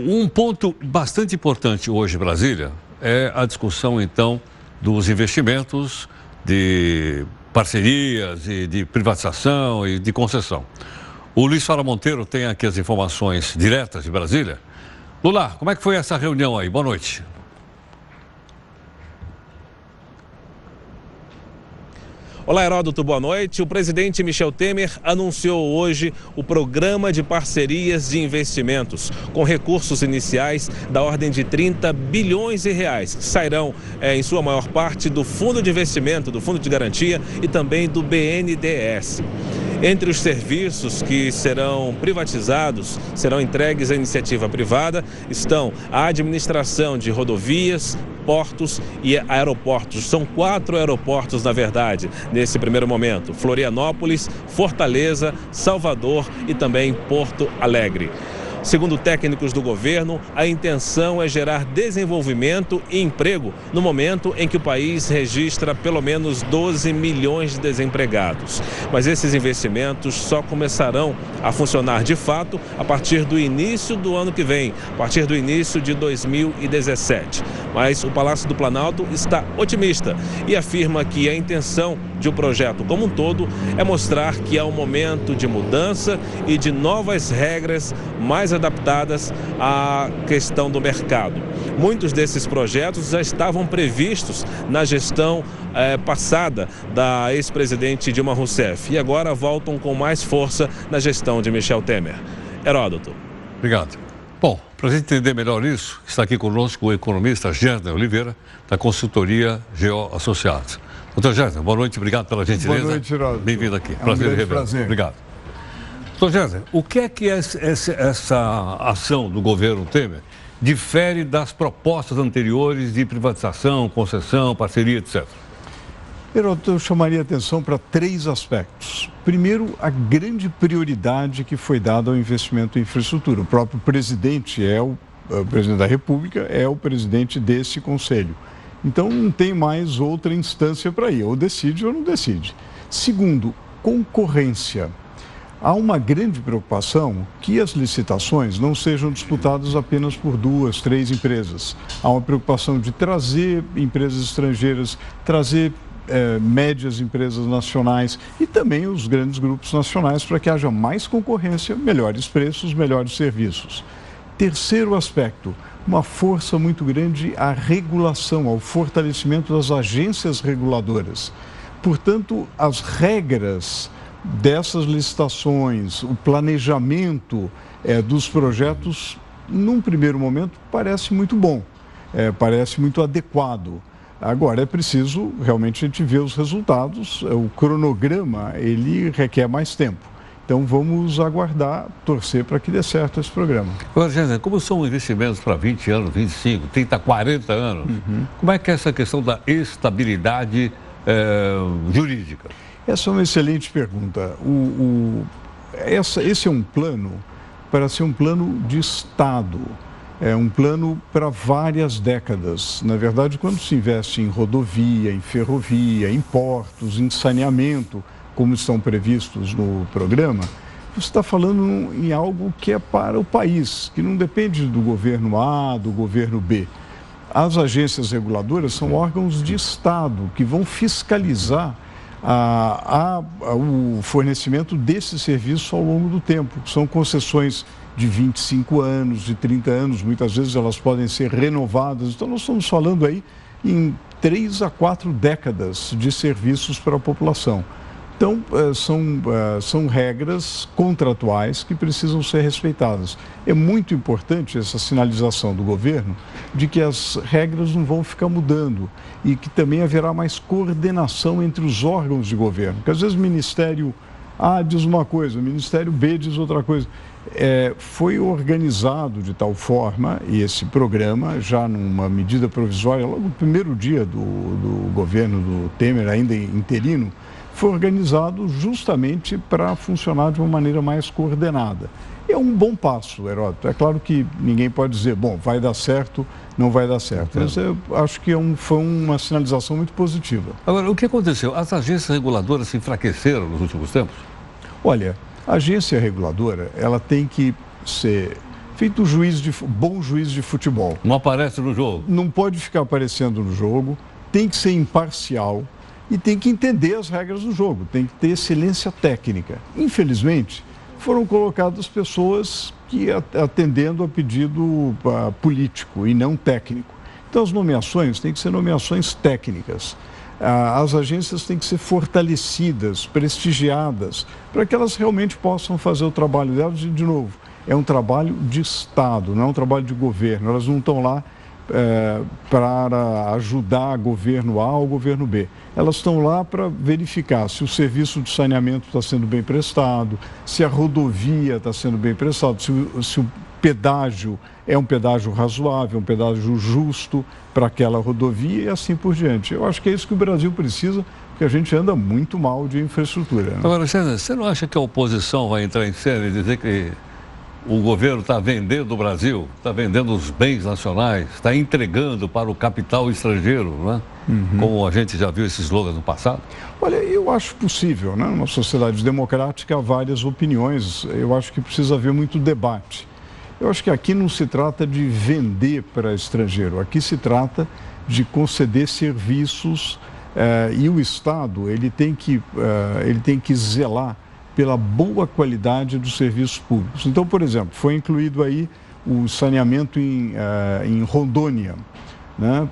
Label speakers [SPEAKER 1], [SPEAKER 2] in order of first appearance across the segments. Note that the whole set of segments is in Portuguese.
[SPEAKER 1] Um ponto bastante importante hoje em Brasília é a discussão, então, dos investimentos, de parcerias e de privatização e de concessão. O Luiz Fara Monteiro tem aqui as informações diretas de Brasília. Lula, como é que foi essa reunião aí? Boa noite.
[SPEAKER 2] Olá, Heródoto, boa noite. O presidente Michel Temer anunciou hoje o programa de parcerias de investimentos, com recursos iniciais da ordem de 30 bilhões de reais, que sairão, em sua maior parte, do Fundo de Investimento, do Fundo de Garantia e também do BNDES. Entre os serviços que serão privatizados, serão entregues à iniciativa privada, estão a administração de rodovias, portos e aeroportos. São 4 aeroportos, na verdade, nesse primeiro momento: Florianópolis, Fortaleza, Salvador e também Porto Alegre. Segundo técnicos do governo, a intenção é gerar desenvolvimento e emprego no momento em que o país registra pelo menos 12 milhões de desempregados. Mas esses investimentos só começarão a funcionar de fato a partir do início do ano que vem, a partir do início de 2017. Mas o Palácio do Planalto está otimista e afirma que a intenção de um projeto como um todo é mostrar que há um momento de mudança e de novas regras mais adaptadas à questão do mercado. Muitos desses projetos já estavam previstos na gestão passada da ex-presidente Dilma Rousseff e agora voltam com mais força na gestão de Michel Temer. Heródoto.
[SPEAKER 1] Obrigado. Bom, para a gente entender melhor isso, está aqui conosco o economista Gerdner Oliveira, da consultoria Geo Associados. Doutor Gerdner, boa noite, obrigado pela gentileza.
[SPEAKER 3] Boa noite, Heródoto.
[SPEAKER 1] Bem-vindo aqui.
[SPEAKER 3] Prazer.
[SPEAKER 1] Obrigado. Doutor Gerdner, o que é que essa ação do governo Temer difere das propostas anteriores de privatização, concessão, parceria, etc.?
[SPEAKER 3] Heródoto, eu chamaria a atenção para 3 aspectos. Primeiro, a grande prioridade que foi dada ao investimento em infraestrutura. O próprio presidente o presidente da República é o presidente desse conselho. Então, não tem mais outra instância para ir, ou decide ou não decide. Segundo, concorrência. Há uma grande preocupação que as licitações não sejam disputadas apenas por 2, 3 empresas. Há uma preocupação de trazer empresas estrangeiras, trazer médias empresas nacionais e também os grandes grupos nacionais para que haja mais concorrência, melhores preços, melhores serviços. Terceiro aspecto, uma força muito grande à regulação, ao fortalecimento das agências reguladoras. Portanto, as regras dessas licitações, o planejamento dos projetos, num primeiro momento, parece muito bom, parece muito adequado. Agora, é preciso realmente a gente ver os resultados, o cronograma, ele requer mais tempo. Então, vamos aguardar, torcer para que dê certo esse programa.
[SPEAKER 1] Agora, Gerdner, como são investimentos para 20 anos, 25, 30, 40 anos, como é que é essa questão da estabilidade jurídica?
[SPEAKER 3] Essa é uma excelente pergunta. Esse é um plano para ser um plano de Estado. É um plano para várias décadas. Na verdade, quando se investe em rodovia, em ferrovia, em portos, em saneamento, como estão previstos no programa, você está falando em algo que é para o país, que não depende do governo A, do governo B. As agências reguladoras são órgãos de Estado que vão fiscalizar o fornecimento desse serviço ao longo do tempo. São concessões de 25 anos, de 30 anos, muitas vezes elas podem ser renovadas. Então, nós estamos falando aí em 3 a 4 décadas de serviços para a população. Então, são regras contratuais que precisam ser respeitadas. É muito importante essa sinalização do governo de que as regras não vão ficar mudando e que também haverá mais coordenação entre os órgãos de governo. Porque às vezes o Ministério A diz uma coisa, o Ministério B diz outra coisa. Foi organizado de tal forma, e esse programa, já numa medida provisória, logo no primeiro dia do governo do Temer, ainda interino, foi organizado justamente para funcionar de uma maneira mais coordenada. É um bom passo, Heródoto. É claro que ninguém pode dizer, bom, vai dar certo, não vai dar certo. Mas eu acho que foi uma sinalização muito positiva.
[SPEAKER 1] Agora, o que aconteceu? As agências reguladoras se enfraqueceram nos últimos tempos?
[SPEAKER 3] Olha, a agência reguladora, ela tem que ser feito bom juiz de futebol.
[SPEAKER 1] Não aparece no jogo.
[SPEAKER 3] Não pode ficar aparecendo no jogo, tem que ser imparcial e tem que entender as regras do jogo, tem que ter excelência técnica. Infelizmente, foram colocadas pessoas que atendendo a pedido político e não técnico. Então, as nomeações têm que ser nomeações técnicas. As agências têm que ser fortalecidas, prestigiadas, para que elas realmente possam fazer o trabalho delas. De novo, é um trabalho de Estado, não é um trabalho de governo. Elas não estão lá para ajudar governo A ou governo B. Elas estão lá para verificar se o serviço de saneamento está sendo bem prestado, se a rodovia está sendo bem prestada, se o pedágio é um pedágio razoável, um pedágio justo para aquela rodovia e assim por diante. Eu acho que é isso que o Brasil precisa, porque a gente anda muito mal de infraestrutura. Né?
[SPEAKER 1] Agora, César, você não acha que a oposição vai entrar em cena e dizer que o governo está vendendo o Brasil, está vendendo os bens nacionais, está entregando para o capital estrangeiro, né? Como a gente já viu esses slogans no passado?
[SPEAKER 3] Olha, eu acho possível, né? Numa sociedade democrática há várias opiniões, eu acho que precisa haver muito debate. Eu acho que aqui não se trata de vender para estrangeiro, aqui se trata de conceder serviços e o Estado ele tem que zelar pela boa qualidade dos serviços públicos. Então, por exemplo, foi incluído aí o saneamento em Rondônia, né?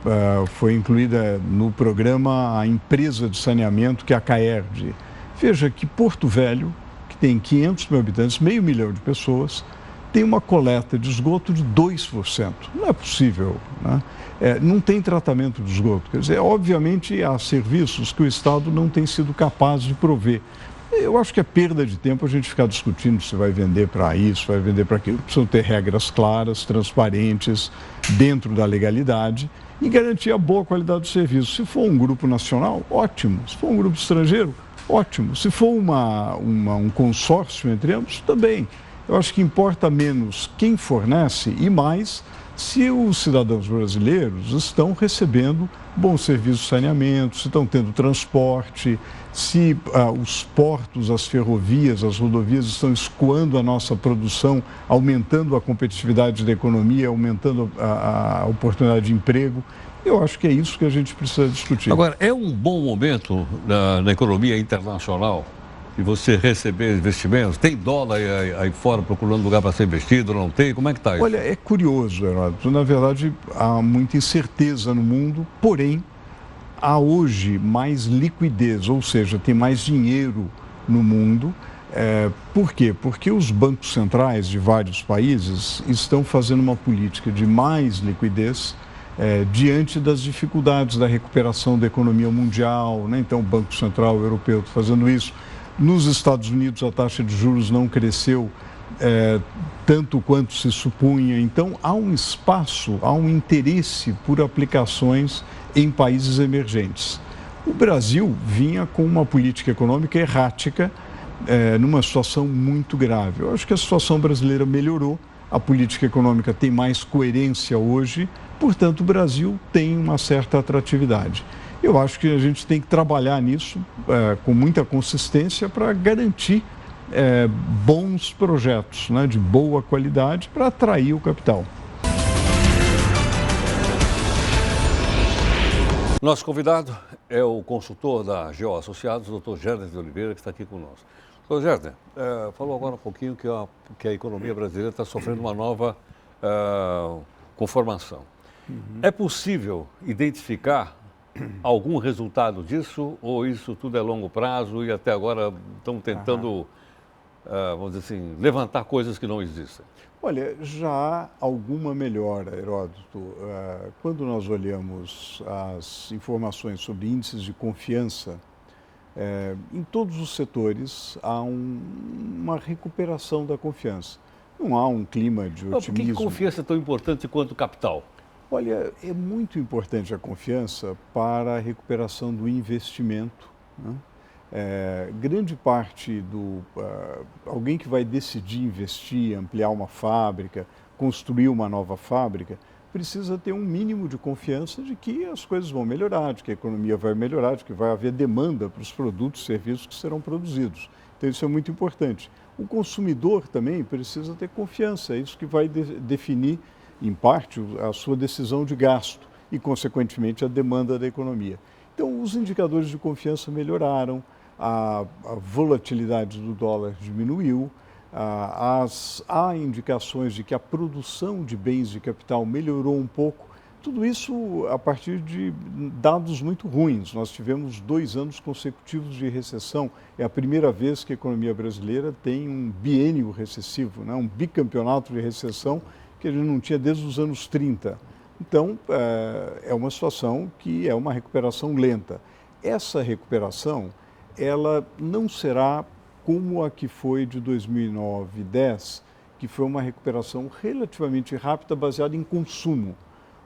[SPEAKER 3] Foi incluída no programa a empresa de saneamento, que é a Caerd. Veja que Porto Velho, que tem 500 mil habitantes, meio milhão de pessoas, tem uma coleta de esgoto de 2%. Não é possível, né? Não tem tratamento de esgoto. Quer dizer, obviamente há serviços que o Estado não tem sido capaz de prover. Eu acho que é perda de tempo a gente ficar discutindo se vai vender para isso, vai vender para aquilo. Precisam ter regras claras, transparentes, dentro da legalidade e garantir a boa qualidade do serviço. Se for um grupo nacional, ótimo. Se for um grupo estrangeiro, ótimo. Se for um consórcio entre ambos, também. Eu acho que importa menos quem fornece e mais se os cidadãos brasileiros estão recebendo bom serviço de saneamento, se estão tendo transporte, se os portos, as ferrovias, as rodovias estão escoando a nossa produção, aumentando a competitividade da economia, aumentando a oportunidade de emprego. Eu acho que é isso que a gente precisa discutir.
[SPEAKER 1] Agora, é um bom momento na economia internacional de você receber investimentos? Tem dólar aí fora procurando lugar para ser investido, não tem? Como é que está isso?
[SPEAKER 3] Olha, é curioso, Heródoto. Na verdade, há muita incerteza no mundo, porém, há hoje mais liquidez, ou seja, tem mais dinheiro no mundo. Por quê? Porque os bancos centrais de vários países estão fazendo uma política de mais liquidez diante das dificuldades da recuperação da economia mundial, né? Então, o Banco Central Europeu está fazendo isso. Nos Estados Unidos, a taxa de juros não cresceu tanto quanto se supunha. Então, há um espaço, há um interesse por aplicações em países emergentes. O Brasil vinha com uma política econômica errática, numa situação muito grave. Eu acho que a situação brasileira melhorou, a política econômica tem mais coerência hoje, portanto, o Brasil tem uma certa atratividade. Eu acho que a gente tem que trabalhar nisso com muita consistência para garantir bons projetos, né, de boa qualidade para atrair o capital.
[SPEAKER 1] Nosso convidado é o consultor da GO Associados, o Dr. Gerder de Oliveira, que está aqui conosco. Dr. Gerder, falou agora um pouquinho que a economia brasileira está sofrendo uma nova conformação. É possível identificar algum resultado disso ou isso tudo é longo prazo e até agora estão tentando, vamos dizer assim, levantar coisas que não existem?
[SPEAKER 3] Olha, já há alguma melhora, Heródoto. Quando nós olhamos as informações sobre índices de confiança, em todos os setores há uma recuperação da confiança. Não há um clima de otimismo.
[SPEAKER 1] Por que confiança é tão importante quanto capital?
[SPEAKER 3] Olha, é muito importante a confiança para a recuperação do investimento, né? Grande parte alguém que vai decidir investir, ampliar uma fábrica, construir uma nova fábrica, precisa ter um mínimo de confiança de que as coisas vão melhorar, de que a economia vai melhorar, de que vai haver demanda para os produtos e serviços que serão produzidos. Então, isso é muito importante. O consumidor também precisa ter confiança, é isso que vai definir, em parte, a sua decisão de gasto e, consequentemente, a demanda da economia. Então, os indicadores de confiança melhoraram, a volatilidade do dólar diminuiu, há indicações de que a produção de bens de capital melhorou um pouco. Tudo isso a partir de dados muito ruins. Nós tivemos 2 anos consecutivos de recessão. É a primeira vez que a economia brasileira tem um biênio recessivo, né? Um bicampeonato de recessão que a gente não tinha desde os anos 30. Então, é uma situação que é uma recuperação lenta. Essa recuperação, ela não será como a que foi de 2009 e 2010, que foi uma recuperação relativamente rápida baseada em consumo.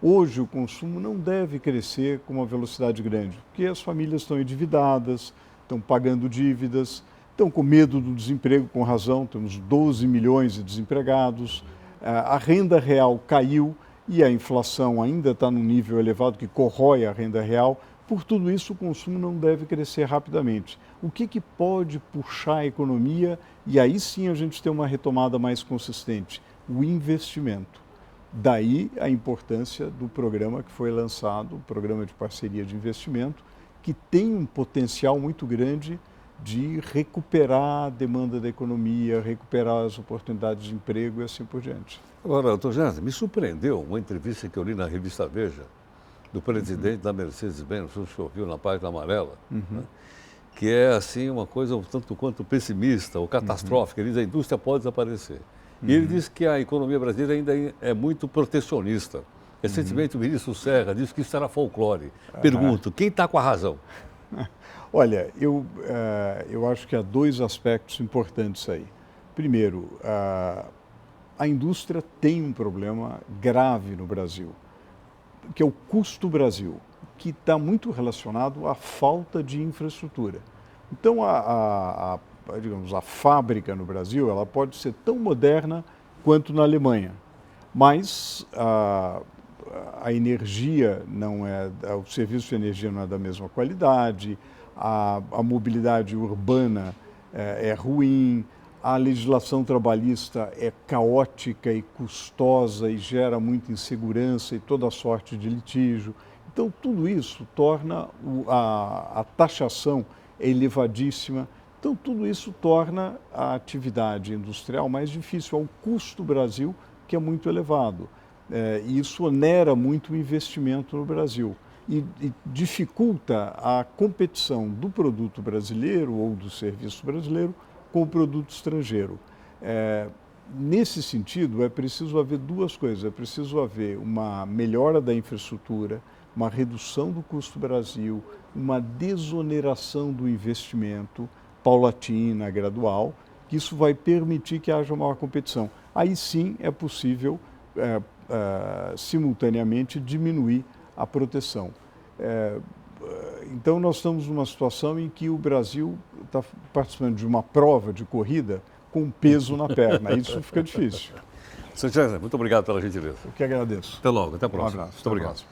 [SPEAKER 3] Hoje o consumo não deve crescer com uma velocidade grande, porque as famílias estão endividadas, estão pagando dívidas, estão com medo do desemprego, com razão, temos 12 milhões de desempregados, a renda real caiu e a inflação ainda está num nível elevado que corrói a renda real. Por tudo isso, o consumo não deve crescer rapidamente. O que pode puxar a economia e aí sim a gente ter uma retomada mais consistente? O investimento. Daí a importância do programa que foi lançado, o Programa de Parceria de Investimento, que tem um potencial muito grande de recuperar a demanda da economia, recuperar as oportunidades de emprego e assim por diante.
[SPEAKER 1] Agora, doutor Jansen, me surpreendeu uma entrevista que eu li na revista Veja, do presidente da Mercedes-Benz, não sei se o senhor viu na página amarela, né? Que é assim uma coisa um tanto quanto pessimista ou catastrófica. Ele diz que a indústria pode desaparecer. E ele diz que a economia brasileira ainda é muito protecionista. Recentemente o ministro Serra disse que isso era folclore. Pergunto, quem está com a razão?
[SPEAKER 3] Olha, eu acho que há 2 aspectos importantes aí. Primeiro, a indústria tem um problema grave no Brasil, que é o custo Brasil, que está muito relacionado à falta de infraestrutura. Então, digamos, a fábrica no Brasil, ela pode ser tão moderna quanto na Alemanha, mas a energia não é, o serviço de energia não é da mesma qualidade, a mobilidade urbana é ruim, a legislação trabalhista é caótica e custosa e gera muita insegurança e toda sorte de litígio. Então, tudo isso torna a taxação elevadíssima. Então, tudo isso torna a atividade industrial mais difícil, ao custo Brasil, que é muito elevado. E isso onera muito o investimento no Brasil e dificulta a competição do produto brasileiro ou do serviço brasileiro com o produto estrangeiro. Nesse sentido, é preciso haver 2 coisas. É preciso haver uma melhora da infraestrutura, uma redução do custo Brasil, uma desoneração do investimento, paulatina, gradual, que isso vai permitir que haja maior competição. Aí sim é possível, simultaneamente, diminuir a proteção. Então, nós estamos numa situação em que o Brasil está participando de uma prova de corrida com peso na perna. Isso fica difícil.
[SPEAKER 1] Sr. Jansen, muito obrigado pela gentileza.
[SPEAKER 3] Eu que agradeço.
[SPEAKER 1] Até logo, até a próxima.
[SPEAKER 3] Um abraço.
[SPEAKER 1] Muito obrigado.